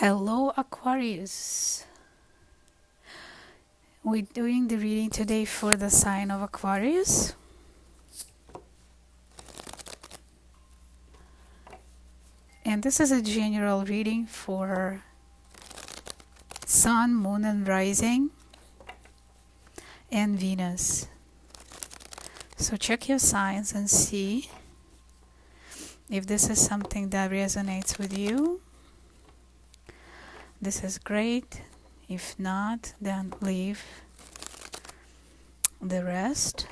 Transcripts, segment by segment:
Hello, Aquarius. We're doing the reading today for the sign of Aquarius. And this is a general reading for Sun, Moon, and Rising, and Venus. So check your signs and see if this is something that resonates with you. This is great. If not, then leave the rest.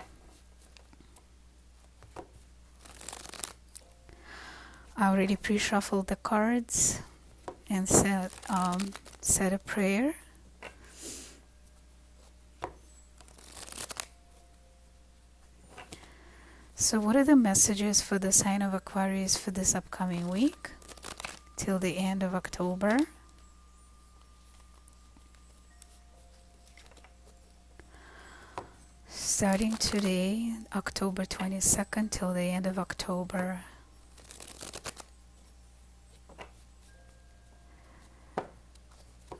I already pre-shuffled the cards and said a prayer. So what are the messages for the sign of Aquarius for this upcoming week till the end of October? Starting today, October 22nd till the end of October.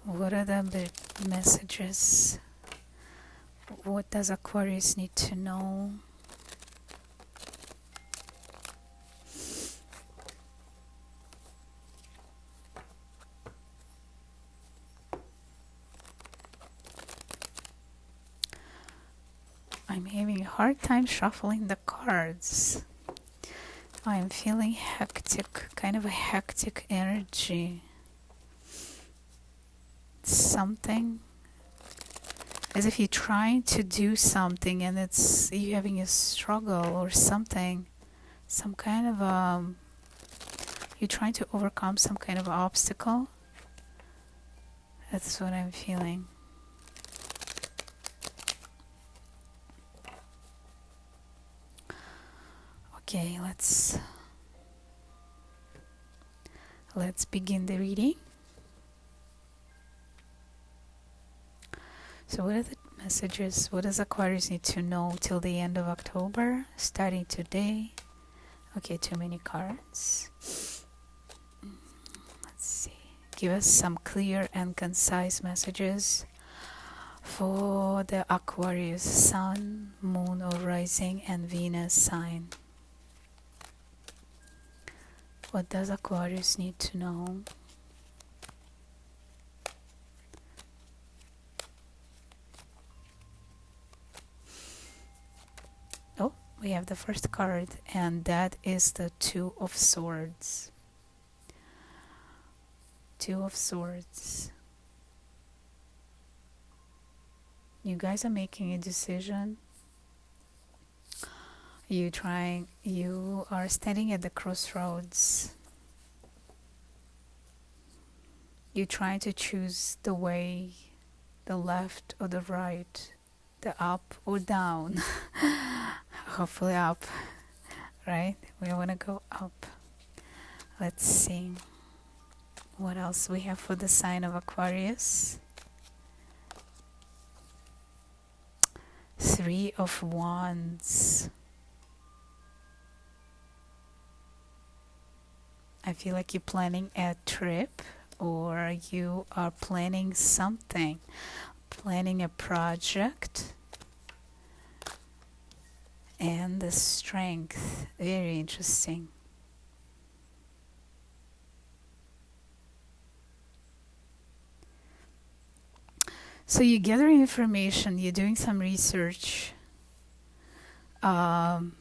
What are the messages? What does Aquarius need to know? I'm having a hard time shuffling the cards. I'm feeling hectic, kind of a hectic energy. Something as if you're trying to do something and you're having a struggle or something, some kind of you're trying to overcome some kind of obstacle. That's what I'm feeling. Okay, let's begin the reading. So what are the messages? What does Aquarius need to know till the end of October, starting today? Okay, too many cards. Let's see. Give us some clear and concise messages for the Aquarius Sun, Moon or Rising and Venus sign. What does Aquarius need to know? Oh, we have the first card, and that is the Two of Swords. Two of Swords. You guys are making a decision. You are standing at the crossroads. You're trying to choose the way, the left or the right, the up or down. Hopefully up, right? We want to go up. Let's see what else we have for the sign of Aquarius. Three of Wands. I feel like you're planning a trip, or you are planning something, planning a project. And the Strength, very interesting. So you're gathering information, you're doing some research. You're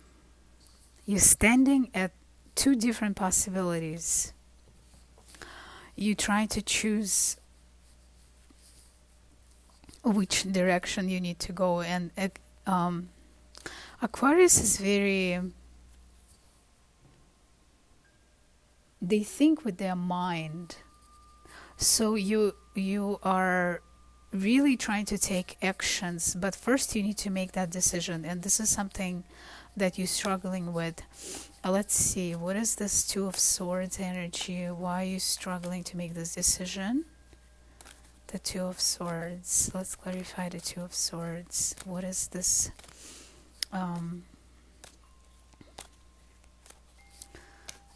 standing at two different possibilities. You try to choose which direction you need to go, and Aquarius is they think with their mind. So you are really trying to take actions, but first you need to make that decision, and this is something that you're struggling with. Let's see, what is this Two of Swords energy? Why are you struggling to make this decision? The Two of Swords. Let's clarify the Two of Swords. What is this?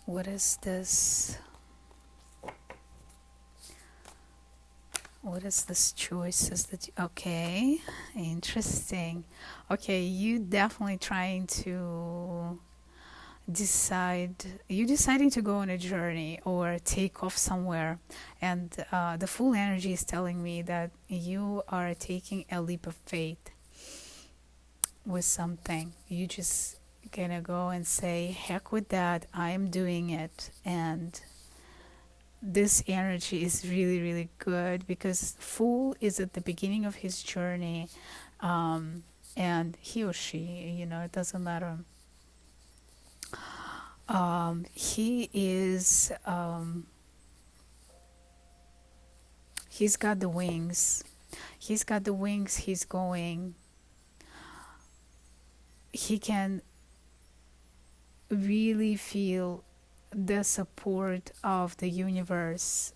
What is this? What is this choices that okay, interesting. Okay, you definitely trying to decide, you deciding to go on a journey or take off somewhere, and the full energy is telling me that you are taking a leap of faith with something. You just gonna go and say, heck with that, I'm doing it. And this energy is really, really good because Fool is at the beginning of his journey, and he or she, it doesn't matter. He is, he's got the wings. He's got the wings, he's going. He can really feel the support of the universe.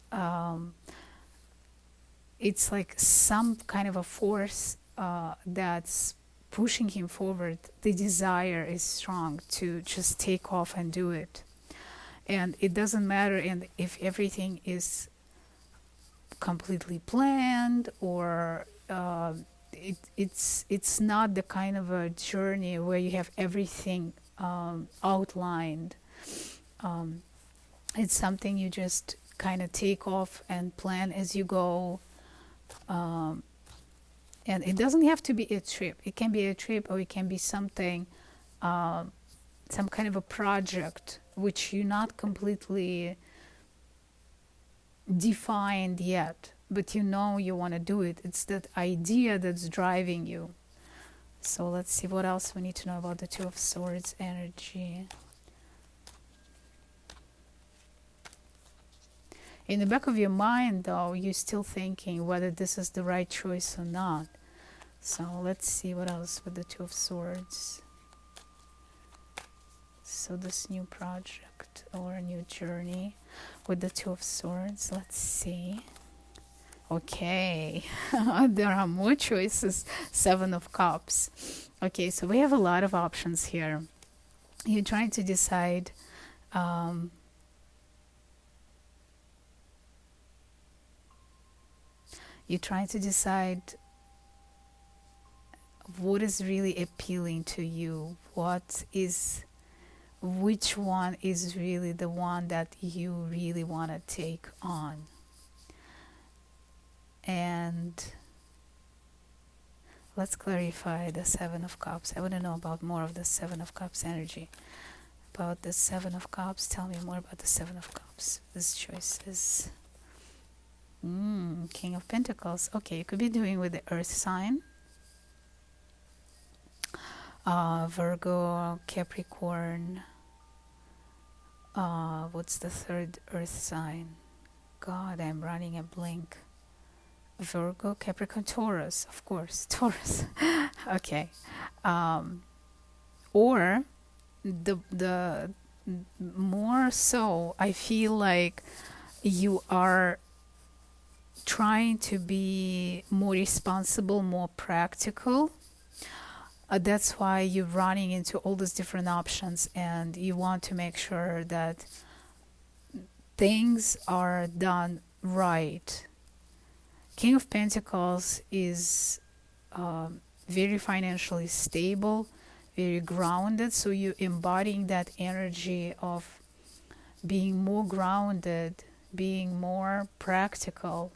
It's like some kind of a force that's pushing him forward. The desire is strong to just take off and do it. And it doesn't matter and if everything is completely planned or it's not the kind of a journey where you have everything outlined. It's something you just kind of take off and plan as you go. And it doesn't have to be a trip. It can be a trip or it can be something, some kind of a project which you're not completely defined yet, but you want to do it. It's that idea that's driving you. So let's see what else we need to know about the Two of Swords energy. In the back of your mind, though, you're still thinking whether this is the right choice or not. So let's see what else with the Two of Swords. So this new project or a new journey with the Two of Swords. Let's see. Okay, there are more choices. Seven of Cups. Okay, so we have a lot of options here. You're trying to decide what is really appealing to you. Which one is really the one that you really want to take on. And let's clarify the Seven of Cups. I want to know about more of the Seven of Cups energy. About the Seven of Cups, tell me more about the Seven of Cups. This choice is King of Pentacles. Okay, you could be doing with the Earth sign. Virgo, Capricorn. What's the third Earth sign? God, I'm running a blank. Virgo, Capricorn, Taurus, of course, Taurus. Okay, or the more so, I feel like you are trying to be more responsible, more practical. That's why you're running into all these different options, and you want to make sure that things are done right. King of Pentacles is very financially stable, very grounded, so you're embodying that energy of being more grounded, being more practical,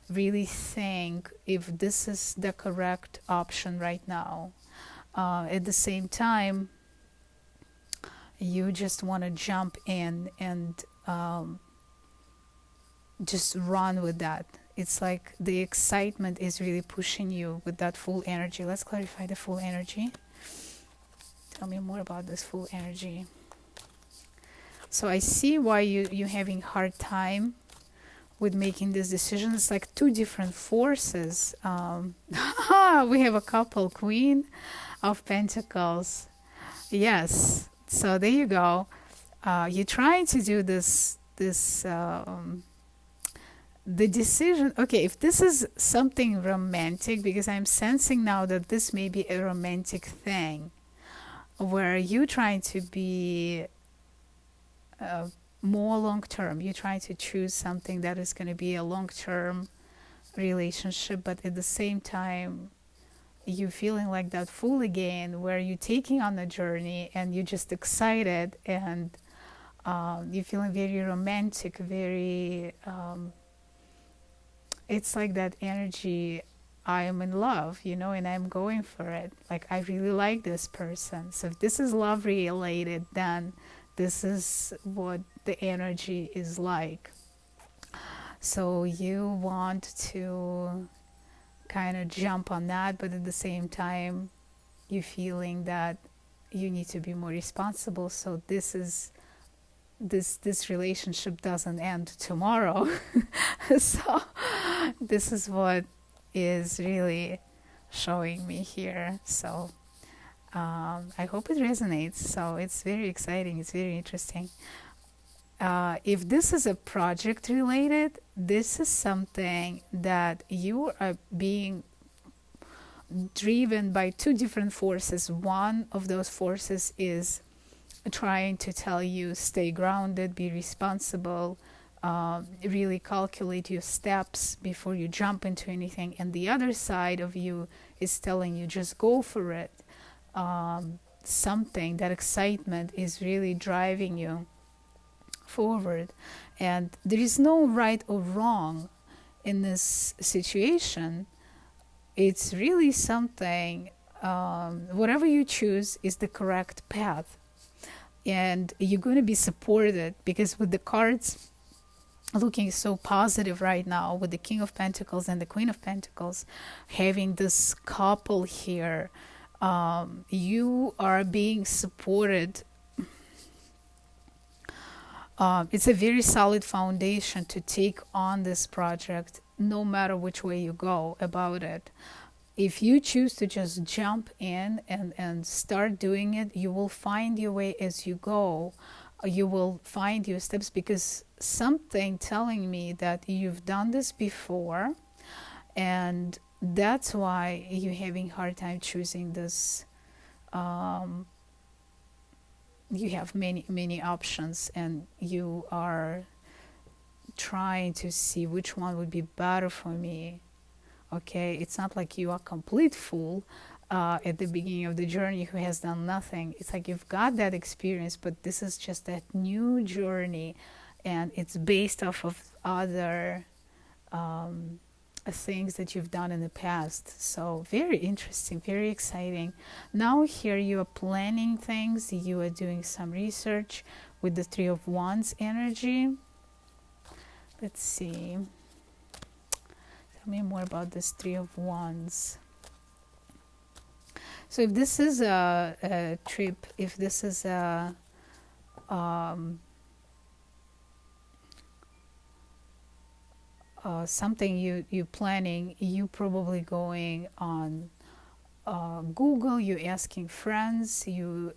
really think if this is the correct option right now. At the same time, you just want to jump in and just run with that. It's like the excitement is really pushing you with that full energy. Let's clarify the full energy. Tell me more about this full energy. So I see why you're having hard time with making this decision. It's like two different forces. We have a couple, Queen of Pentacles. Yes, so there you go. You're trying to do this the decision. Okay, if this is something romantic, because I'm sensing now that this may be a romantic thing where you're trying to be more long term. You're trying to choose something that is going to be a long term relationship, but at the same time you feeling like that fool again, where you're taking on a journey and you're just excited, and you're feeling very romantic, very it's like that energy, I am in love, you know, and I'm going for it. Like, I really like this person. So if this is love related, then this is what the energy is like. So you want to kind of jump on that, but at the same time, you're feeling that you need to be more responsible. So this relationship doesn't end tomorrow. So this is what is really showing me here. So I hope it resonates. So it's very exciting. It's very interesting. If this is a project related, this is something that you are being driven by two different forces. One of those forces is trying to tell you stay grounded, be responsible, really calculate your steps before you jump into anything. And the other side of you is telling you just go for it. Something, that excitement is really driving you forward, and there is no right or wrong in this situation. It's really something, whatever you choose is the correct path, and you're going to be supported, because with the cards looking so positive right now, with the King of Pentacles and the Queen of Pentacles, having this couple here, you are being supported. It's a very solid foundation to take on this project, no matter which way you go about it. If you choose to just jump in and start doing it, you will find your way as you go. You will find your steps, because something telling me that you've done this before, and that's why you're having a hard time choosing this. You have many options, and you are trying to see which one would be better for me. Okay, it's not like you are complete fool at the beginning of the journey who has done nothing. It's like you've got that experience, but this is just that new journey, and it's based off of other things that you've done in the past. So very interesting, very exciting. Now here you are planning things, you are doing some research with the Three of Wands energy. Let's see, tell me more about this Three of Wands. So if this is a trip, if this is a something you planning, you probably going on Google, you asking friends, you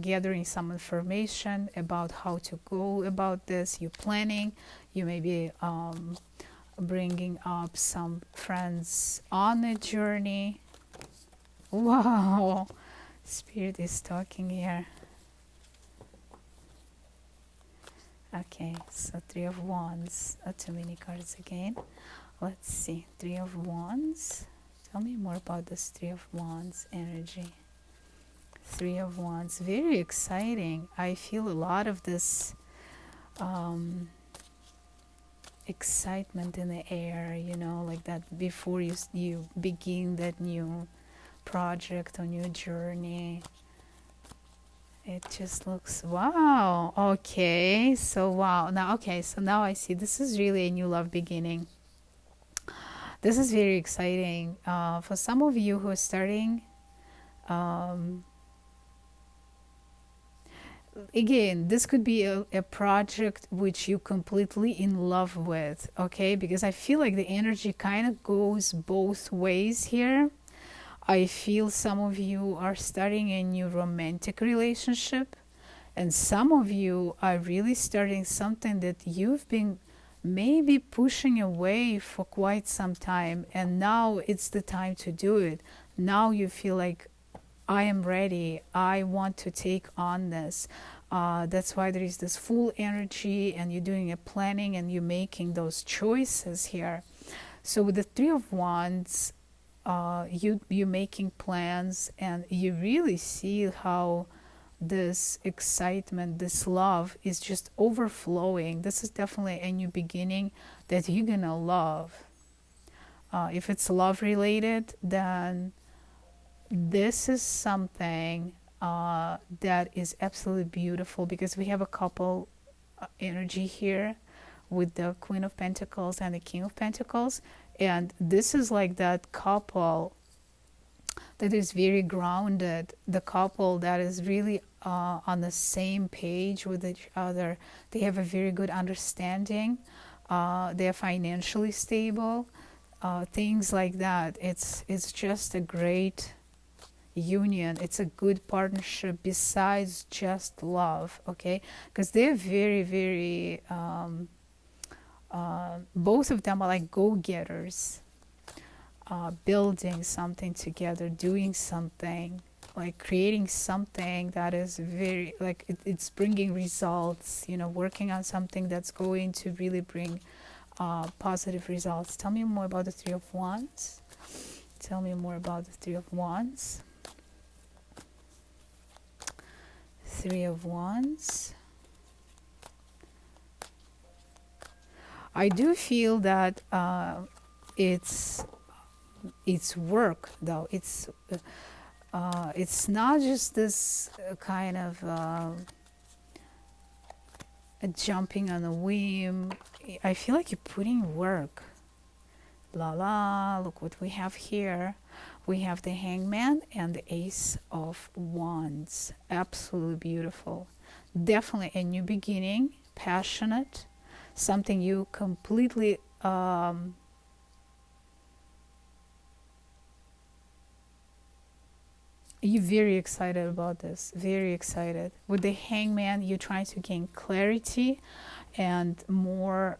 gathering some information about how to go about this, you planning, you may be bringing up some friends on a journey. Wow, Spirit is talking here. Okay, so Three of Wands. Too many cards again. Let's see. Three of Wands. Tell me more about this Three of Wands energy. Three of Wands. Very exciting. I feel a lot of this excitement in the air, you know, like that before you begin that new project or new journey. It just looks, wow. Okay, so wow. Now, okay, so now I see this is really a new love beginning. This is very exciting. For some of you who are starting, again, this could be a project which you completely in love with, okay? Because I feel like the energy kind of goes both ways here. I feel some of you are starting a new romantic relationship, and some of you are really starting something that you've been maybe pushing away for quite some time, and now it's the time to do it. Now you feel like, I am ready, I want to take on this. That's why there is this full energy, and you're doing a planning and you're making those choices here. So with the Three of Wands, you're making plans, and you really see how this excitement, this love is just overflowing. This is definitely a new beginning that you're gonna love. If it's love related, then this is something that is absolutely beautiful, because we have a couple energy here with the Queen of Pentacles and the King of Pentacles, and this is like that couple that is very grounded, the couple that is really on the same page with each other. They have a very good understanding. They are financially stable, things like that. It's just a great union. It's a good partnership besides just love, okay? Because they're very, very both of them are like go-getters, building something together, doing something, like creating something that is very, like it's bringing results, you know, working on something that's going to really bring positive results. Tell me more about the Three of Wands. Tell me more about the Three of Wands. Three of Wands. I do feel that it's work, though. It's not just this kind of jumping on a whim. I feel like you're putting work. La la, look what we have here. We have the Hangman and the Ace of Wands. Absolutely beautiful. Definitely a new beginning, passionate, something you completely you're very excited about this, very excited. With the Hangman, you're trying to gain clarity and more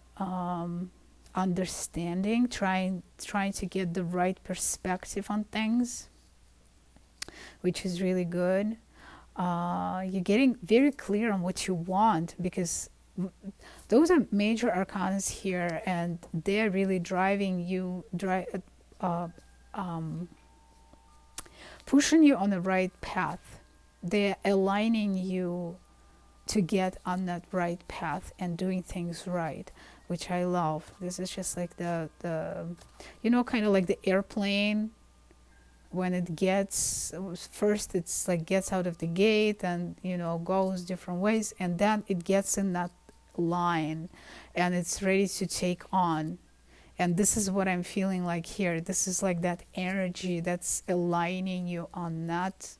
understanding, trying to get the right perspective on things, which is really good. You're getting very clear on what you want, because those are major arcanas here, and they're really driving you, pushing you on the right path. They're aligning you to get on that right path and doing things right, which I love. This is just like the you know, kind of like the airplane. When it gets, first it's like gets out of the gate and, you know, goes different ways, and then it gets in that line and it's ready to take on. And this is what I'm feeling like here. This is like that energy that's aligning you on that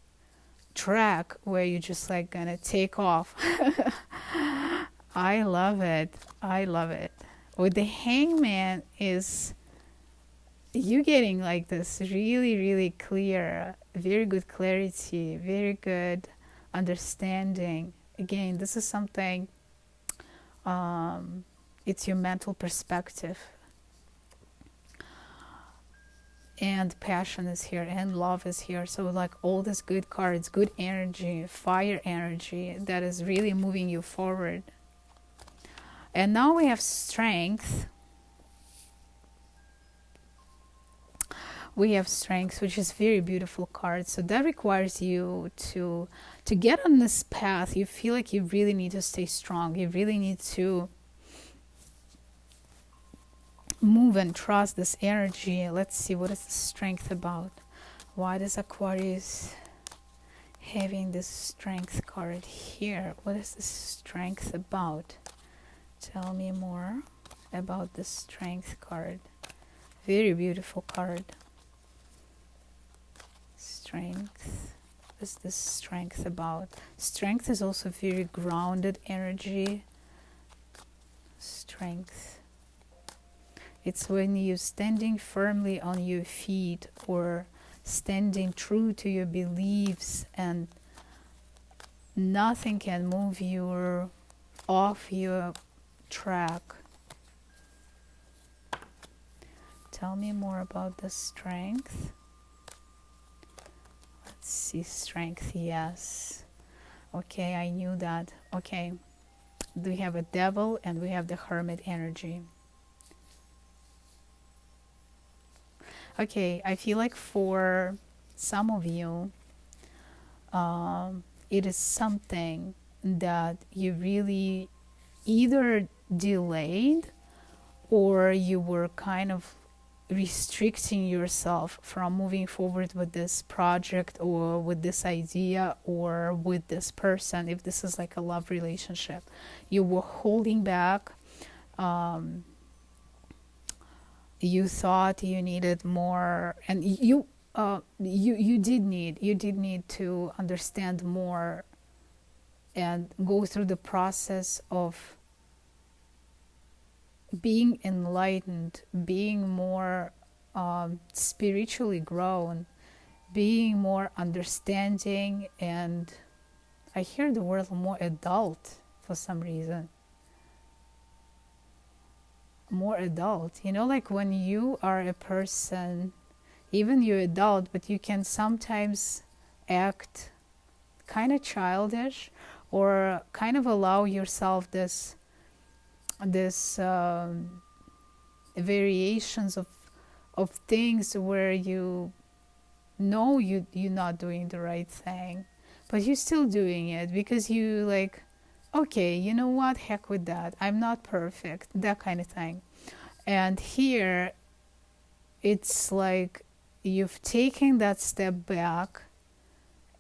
track where you're just like gonna take off. I love it. I love it. With the Hangman is you getting like this really, really clear, very good clarity, very good understanding. Again, this is something, it's your mental perspective. And passion is here, and love is here. So like all these good cards, good energy, fire energy that is really moving you forward. And now we have strength. We have strength, which is very beautiful card. So that requires you to get on this path. You feel like you really need to stay strong. You really need to move and trust this energy. Let's see, what is the strength about? Why does Aquarius having this strength card here? What is the strength about? Tell me more about the strength card. Very beautiful card. Strength. What is this strength about? Strength is also very grounded energy. Strength. It's when you're standing firmly on your feet, or standing true to your beliefs, and nothing can move you off your track. Tell me more about the strength. Let's see, strength, yes. Okay, I knew that. Okay, we have a devil and we have the hermit energy. Okay, I feel like for some of you, it is something that you really either delayed, or you were kind of restricting yourself from moving forward with this project or with this idea or with this person. If this is like a love relationship, you were holding back. You thought you needed more, and you did need to understand more and go through the process of being enlightened, being more spiritually grown, being more understanding, and I hear the word more adult for some reason. More adult, like when you are a person, even you're adult, but you can sometimes act kind of childish, or kind of allow yourself this variations of things where you know you're not doing the right thing, but you're still doing it because you like, okay, you know what, heck with that, I'm not perfect, that kind of thing. And here it's like you've taken that step back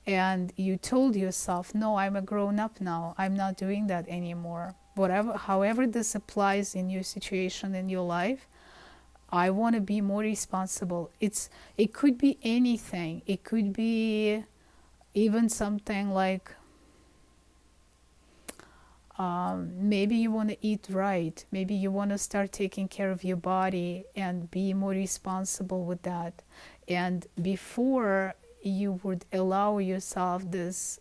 and you told yourself, no, I'm a grown up now, I'm not doing that anymore. However this applies in your situation in your life, I want to be more responsible. It could be anything. It could be even something like maybe you want to eat right. Maybe you want to start taking care of your body and be more responsible with that. And before you would allow yourself this,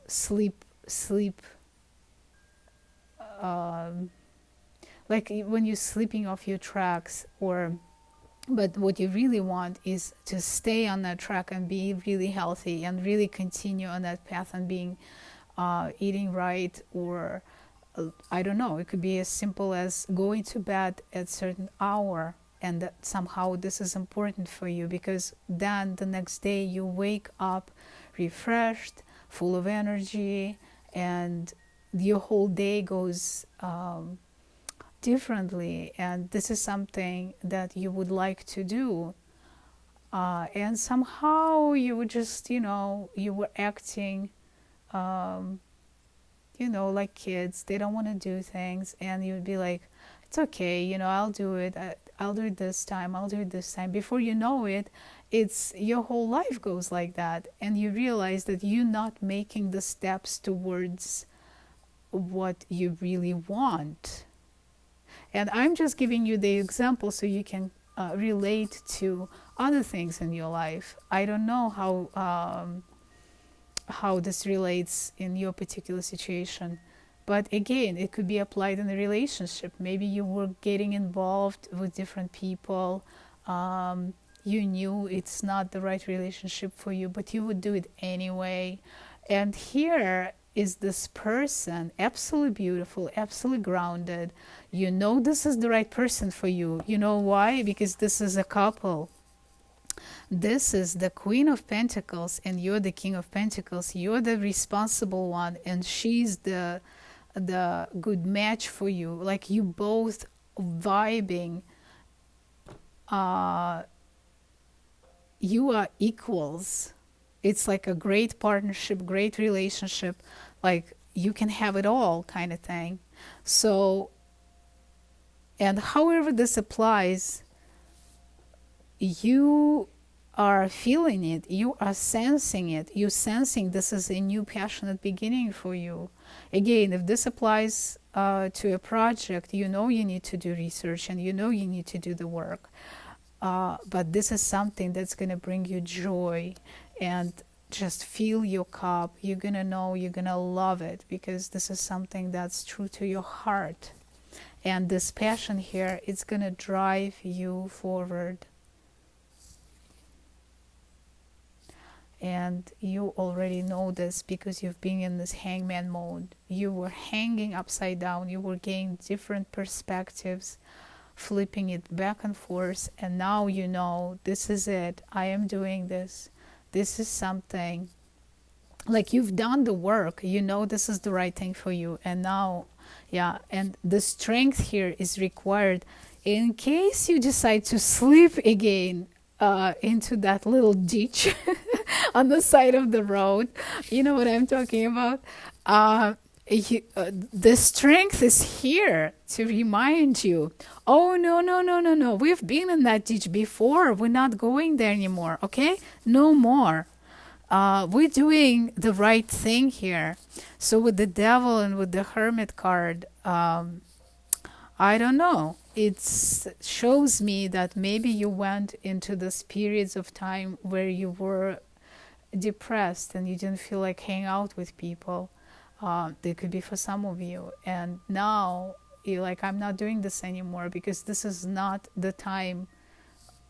sleep, like when you're sleeping off your tracks, but what you really want is to stay on that track and be really healthy and really continue on that path and being eating right, or I don't know, it could be as simple as going to bed at a certain hour, and that somehow this is important for you because then the next day you wake up refreshed, full of energy, and your whole day goes differently. And this is something that you would like to do, and somehow you would just you were acting like kids. They don't want to do things, and you'd be like, it's okay, I'll do it, I'll do it this time, before you know it, it's your whole life goes like that, and you realize that you're not making the steps towards what you really want. And I'm just giving you the example so you can relate to other things in your life. I don't know how this relates in your particular situation, but again, it could be applied in a relationship. Maybe you were getting involved with different people, you knew it's not the right relationship for you, but you would do it anyway. And here is this person, absolutely beautiful, absolutely grounded. This is the right person for you. You know why? Because this is a couple. This is the Queen of Pentacles and you're the King of Pentacles. You're the responsible one and she's the good match for you. Like you both vibing. You are equals. It's like a great partnership, great relationship. Like you can have it all kind of thing. So, and however this applies, you are feeling it, you are sensing it, you're sensing this is a new passionate beginning for you. Again, if this applies to a project, you need to do research and you need to do the work. But this is something that's going to bring you joy and just fill your cup. You're going to know, you're going to love it because this is something that's true to your heart. And this passion here, it's going to drive you forward. And you already know this because you've been in this hangman mode. You were hanging upside down. You were getting different perspectives flipping it back and forth, and now you know this is it. I am doing this. This is something, like, you've done the work, you know this is the right thing for you. And now, yeah, and the strength here is required in case you decide to slip again into that little ditch on the side of the road. You know what I'm talking about? The strength is here to remind you, oh, no, we've been in that ditch before, we're not going there anymore, okay? No more. We're doing the right thing here. So with the devil and with the hermit card, I don't know, it shows me that maybe you went into those periods of time where you were depressed and you didn't feel like hanging out with people. They could be for some of you, and now you're like, I'm not doing this anymore because this is not the time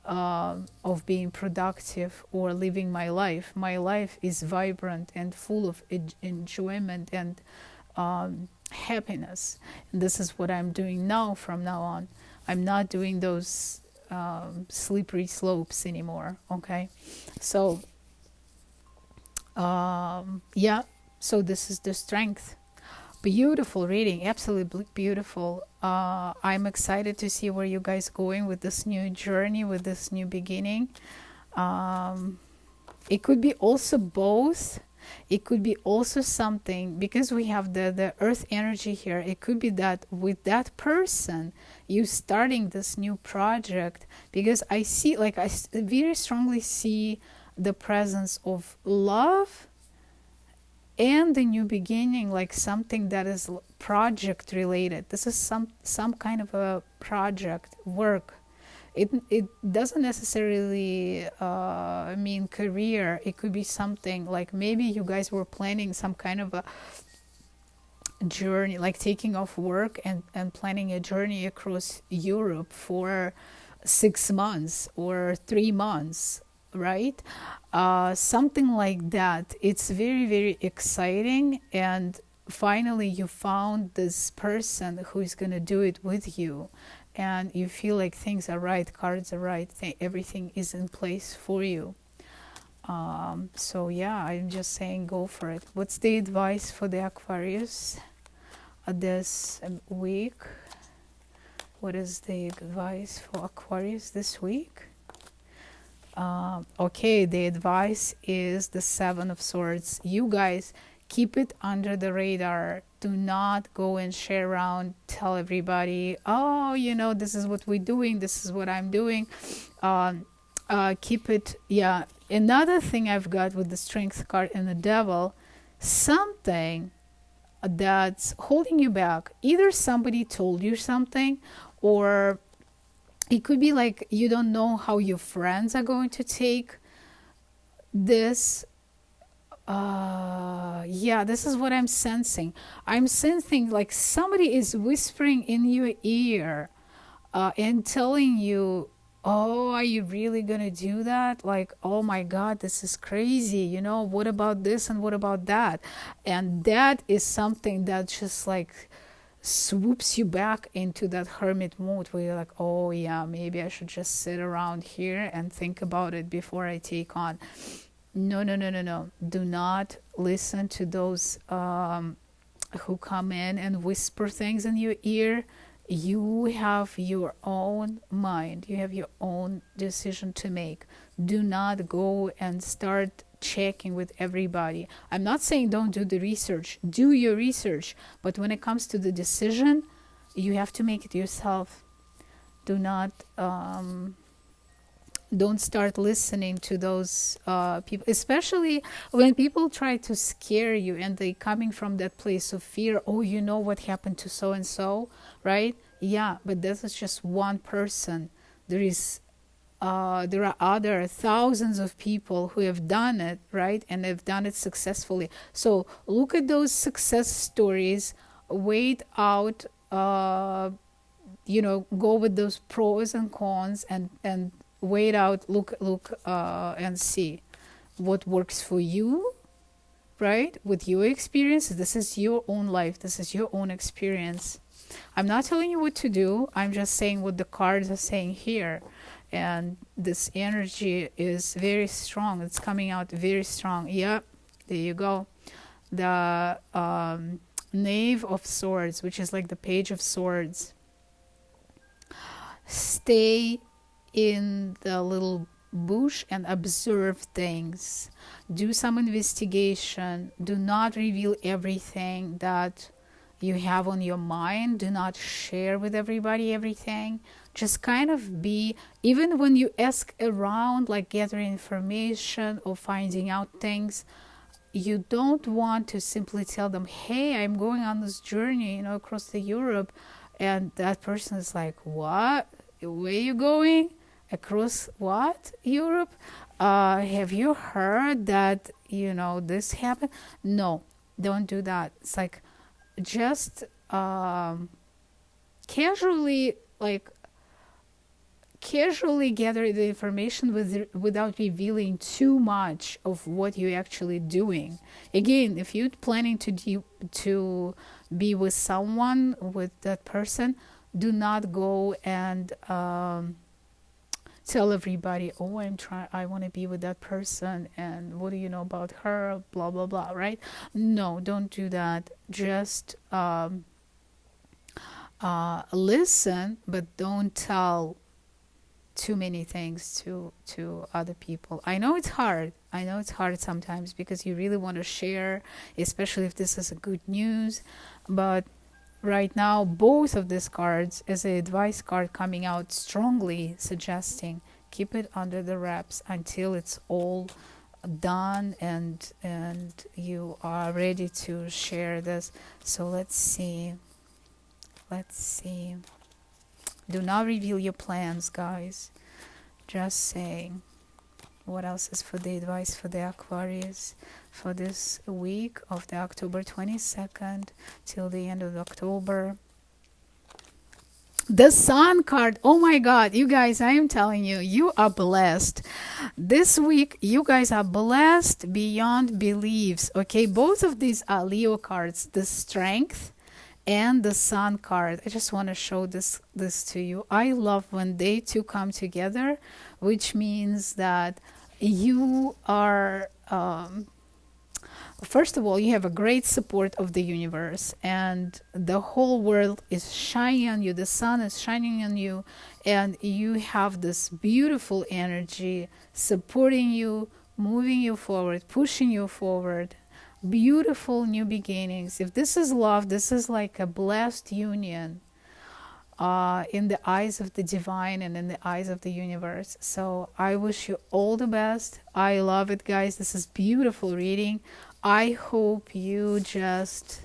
of being productive or living my life. My life is vibrant and full of enjoyment and happiness, and this is what I'm doing now. From now on, I'm not doing those slippery slopes anymore. Okay, so yeah. So this is the strength. Beautiful reading, absolutely beautiful. I'm excited to see where you guys going with this new journey, with this new beginning. It could be also both. It could be also something, because we have the earth energy here. It could be that with that person, you starting this new project, because I see, like, I very strongly see the presence of love and the new beginning, like something that is project related. This is some kind of a project work. It doesn't necessarily mean career. It could be something like, maybe you guys were planning some kind of a journey, like taking off work and planning a journey across Europe for 6 months or 3 months, right? Something like that. It's very, very exciting, and finally you found this person who is going to do it with you, and you feel like things are right, cards are right, everything is in place for you. So yeah, I'm just saying, go for it. What's the advice for the Aquarius this week? What is the advice for Aquarius this week? Okay, the advice is the 7 of Swords. You guys, keep it under the radar. Do not go and share around, tell everybody, oh, you know, this is what we're doing, this is what I'm doing. Keep it, yeah. Another thing I've got with the Strength card and the Devil, something that's holding you back. Either somebody told you something, or it could be like you don't know how your friends are going to take this. Yeah, this is what I'm sensing. I'm sensing like somebody is whispering in your ear and telling you, oh, are you really going to do that? Like, oh my God, this is crazy. You know, what about this and what about that? And that is something that just like swoops you back into that hermit mode where you're like, oh yeah, maybe I should just sit around here and think about it before I take on. No. Do not listen to those who come in and whisper things in your ear. You have your own mind. You have your own decision to make. Do not go and start checking with everybody. I'm not saying don't do the research. Do your research. But when it comes to the decision, you have to make it yourself. Do not... don't start listening to those people, especially when people try to scare you and they coming from that place of fear. Oh, you know what happened to so and so, right? Yeah, but this is just one person. There are other thousands of people who have done it, right? And they've done it successfully. So look at those success stories, wait out, you know, go with those pros and cons, and wait out, look and see what works for you, right? With your experience. This is your own life. This is your own experience. I'm not telling you what to do. I'm just saying what the cards are saying here. And this energy is very strong. It's coming out very strong. Yep, there you go. The Knave of Swords, which is like the Page of Swords. Stay in the little bush and observe things. Do some investigation. Do not reveal everything that you have on your mind. Do not share with everybody everything. Just kind of be, even when you ask around, like gathering information or finding out things, you don't want to simply tell them, hey, I'm going on this journey, across the Europe. And that person is like, what? Where are you going? Across what? Europe? Have you heard that, this happened? No, don't do that. It's like, just casually gather the information without revealing too much of what you're actually doing. Again, if you're planning to be with someone, with that person, do not go and tell everybody, oh, I want to be with that person, and what do you know about her, blah blah blah, right? No, don't do that. Just listen, but don't tell too many things to other people. I know it's hard sometimes, because you really want to share, especially if this is a good news. But right now, both of these cards, as an advice card, coming out strongly suggesting keep it under the wraps until it's all done and you are ready to share this. So let's see. Do not reveal your plans, guys. Just saying. What else is for the advice for the Aquarius for this week of the October 22nd till the end of October? The Sun card. Oh my God, you guys, I am telling you, you are blessed. This week, you guys are blessed beyond beliefs. Okay, both of these are Leo cards. The Strength and the Sun card. I just want to show this to you. I love when they two come together, which means that you are first of all, you have a great support of the universe, and the whole world is shining on you. The sun is shining on you, and you have this beautiful energy supporting you, moving you forward, pushing you forward. Beautiful new beginnings. If this is love, this is like a blessed union in the eyes of the divine and in the eyes of the universe. So I wish you all the best. I love it, guys. This is beautiful reading. I hope you just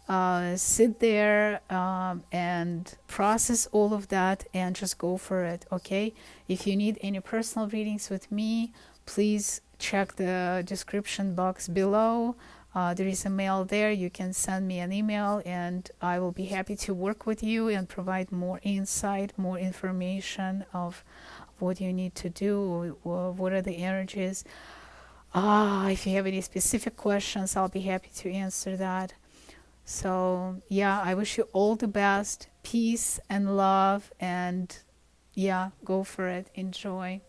sit there and process all of that and just go for it, okay? If you need any personal readings with me, please check the description box below. There is a mail there. You can send me an email and I will be happy to work with you and provide more insight, more information of what you need to do, what are the energies. If you have any specific questions, I'll be happy to answer that. So yeah, I wish you all the best, peace and love, and yeah, go for it. Enjoy.